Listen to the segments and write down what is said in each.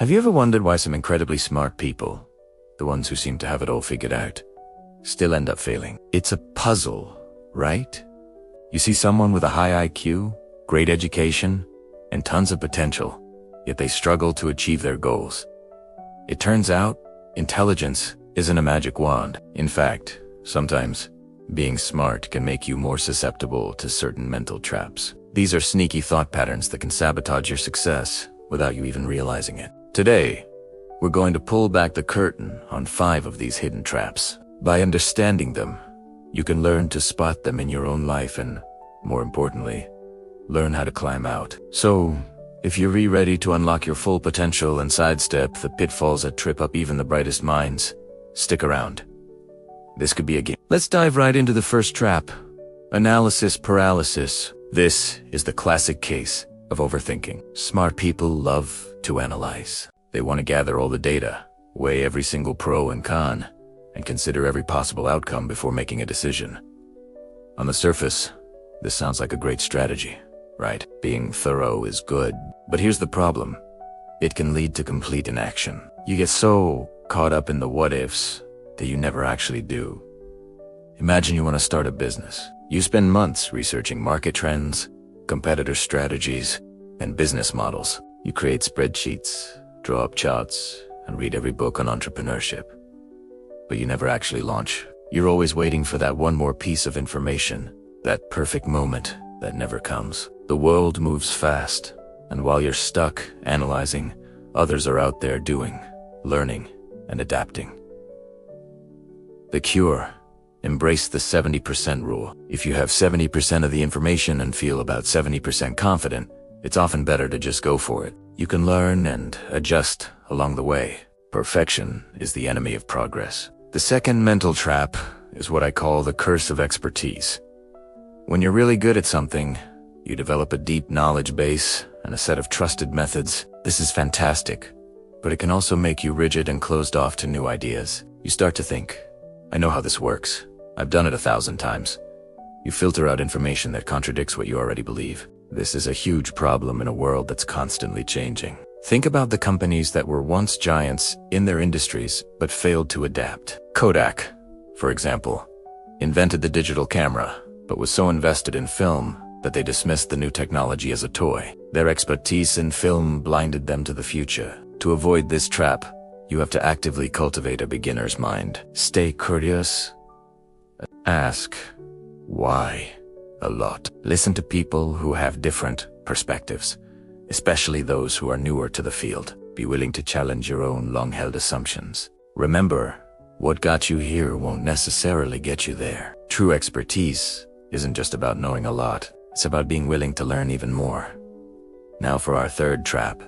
Have you ever wondered why some incredibly smart people, the ones who seem to have it all figured out, still end up failing? It's a puzzle, right? You see someone with a high IQ, great education, and tons of potential, yet they struggle to achieve their goals. It turns out, intelligence isn't a magic wand. In fact, sometimes, being smart can make you more susceptible to certain mental traps. These are sneaky thought patterns that can sabotage your success without you even realizing it. Today, we're going to pull back the curtain on 5 of these hidden traps. By understanding them, you can learn to spot them in your own life and, more importantly, learn how to climb out. So, if you're ready to unlock your full potential and sidestep the pitfalls that trip up even the brightest minds, stick around. This could be a game. Let's dive right into the first trap: analysis paralysis. This is the classic case of overthinking. Smart people love to analyze. They want to gather all the data, weigh every single pro and con, and consider every possible outcome before making a decision. On the surface, this sounds like a great strategy, right? Being thorough is good, but here's the problem. It can lead to complete inaction. You get so caught up in the what-ifs that you never actually do. Imagine you want to start a business. You spend months researching market trends, competitor strategies, and business models. You create spreadsheets, draw up charts, and read every book on entrepreneurship. But you never actually launch. You're always waiting for that one more piece of information, that perfect moment that never comes. The world moves fast, and while you're stuck analyzing, others are out there doing, learning, and adapting. The cure: embrace the 70% rule. If you have 70% of the information and feel about 70% confident, it's often better to just go for it. You can learn and adjust along the way. Perfection is the enemy of progress. The second mental trap is what I call the curse of expertise. When you're really good at something, you develop a deep knowledge base and a set of trusted methods. This is fantastic, but it can also make you rigid and closed off to new ideas. You start to think, I know how this works. I've done it 1,000 times. You filter out information that contradicts what you already believe. This is a huge problem in a world that's constantly changing. Think about the companies that were once giants in their industries but failed to adapt. Kodak, for example, invented the digital camera, but was so invested in film that they dismissed the new technology as a toy. Their expertise in film blinded them to the future. To avoid this trap, you have to actively cultivate a beginner's mind. Stay curious. Ask why a lot. Listen to people who have different perspectives, especially those who are newer to the field. Be willing to challenge your own long-held assumptions. Remember, what got you here won't necessarily get you there. True expertise isn't just about knowing a lot. It's about being willing to learn even more. Now for our third trap: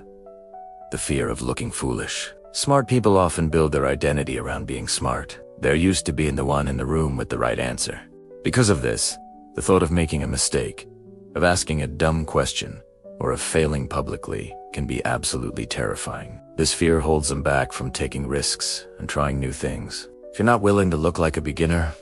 the fear of looking foolish. Smart people often build their identity around being smart. They're used to being the one in the room with the right answer. Because of this, the thought of making a mistake, of asking a dumb question, or of failing publicly can be absolutely terrifying. This fear holds them back from taking risks and trying new things. If you're not willing to look like a beginner,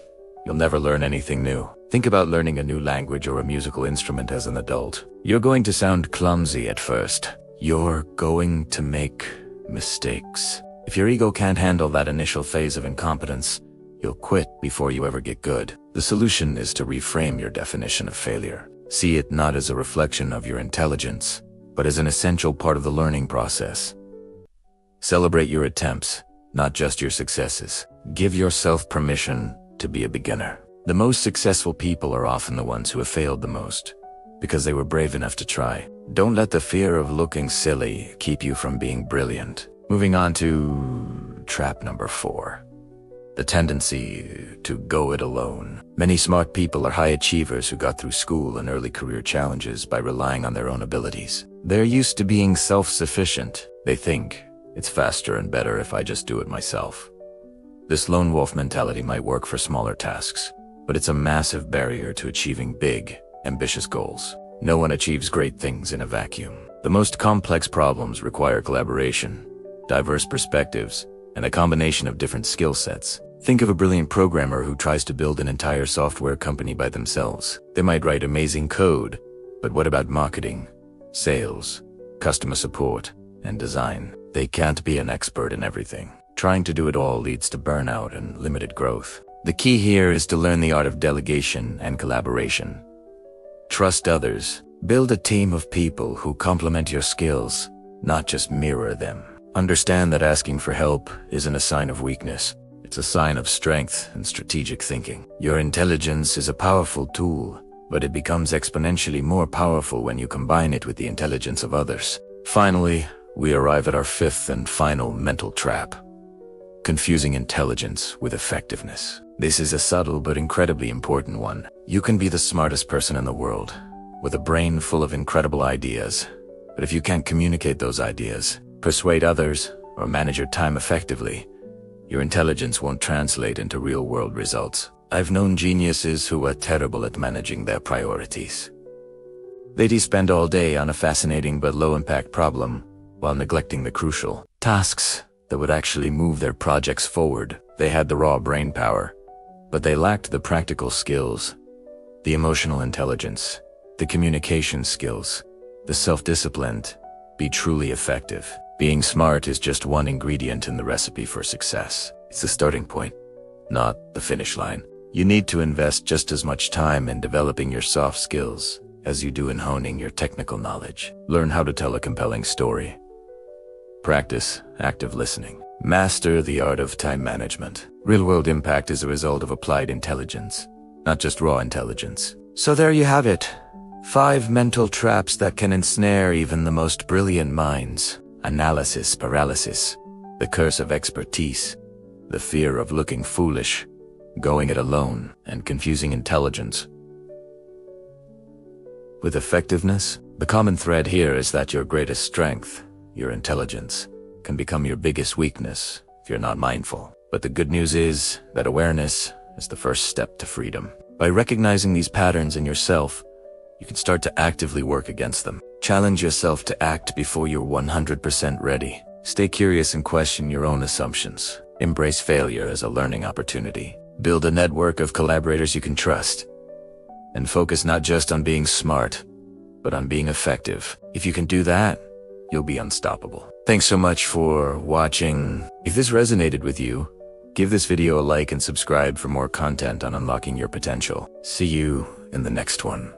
you'll never learn anything new. Think about learning a new language or a musical instrument as an adult. You're going to sound clumsy at first. You're going to make mistakes. If your ego can't handle that initial phase of incompetence, you'll quit before you ever get good. The solution is to reframe your definition of failure. See it not as a reflection of your intelligence, but as an essential part of the learning process. Celebrate your attempts, not just your successes. Give yourself permission to be a beginner. The most successful people are often the ones who have failed the most, because they were brave enough to try. Don't let the fear of looking silly keep you from being brilliant. Moving on to trap number 4. The tendency to go it alone. Many smart people are high achievers who got through school and early career challenges by relying on their own abilities. They're used to being self-sufficient. They think, it's faster and better if I just do it myself. This lone wolf mentality might work for smaller tasks, but it's a massive barrier to achieving big, ambitious goals. No one achieves great things in a vacuum. The most complex problems require collaboration, diverse perspectives, and a combination of different skill sets. Think of a brilliant programmer who tries to build an entire software company by themselves. They might write amazing code, but what about marketing, sales, customer support, and design? They can't be an expert in everything. Trying to do it all leads to burnout and limited growth. The key here is to learn the art of delegation and collaboration. Trust others. Build a team of people who complement your skills, not just mirror them. Understand that asking for help isn't a sign of weakness. It's a sign of strength and strategic thinking. Your intelligence is a powerful tool, but it becomes exponentially more powerful when you combine it with the intelligence of others. Finally, we arrive at our fifth and final mental trap: confusing intelligence with effectiveness. This is a subtle but incredibly important one. You can be the smartest person in the world, with a brain full of incredible ideas, but if you can't communicate those ideas, persuade others, or manage your time effectively, your intelligence won't translate into real-world results. I've known geniuses who are terrible at managing their priorities. They'd spend all day on a fascinating but low-impact problem, while neglecting the crucial tasks that would actually move their projects forward. They had the raw brain power, but they lacked the practical skills, the emotional intelligence, the communication skills, the self-discipline to be truly effective. Being smart is just one ingredient in the recipe for success. It's the starting point, not the finish line. You need to invest just as much time in developing your soft skills as you do in honing your technical knowledge. Learn how to tell a compelling story. Practice active listening. Master the art of time management. Real-world impact is a result of applied intelligence, not just raw intelligence. So there you have it. 5 mental traps that can ensnare even the most brilliant minds. Analysis paralysis, the curse of expertise, the fear of looking foolish, going it alone, and confusing intelligence with effectiveness. The common thread here is that your greatest strength, your intelligence, can become your biggest weakness if you're not mindful. But the good news is that awareness is the first step to freedom. By recognizing these patterns in yourself, you can start to actively work against them. Challenge yourself to act before you're 100% ready. Stay curious and question your own assumptions. Embrace failure as a learning opportunity. Build a network of collaborators you can trust. And focus not just on being smart, but on being effective. If you can do that, you'll be unstoppable. Thanks so much for watching. If this resonated with you, give this video a like and subscribe for more content on unlocking your potential. See you in the next one.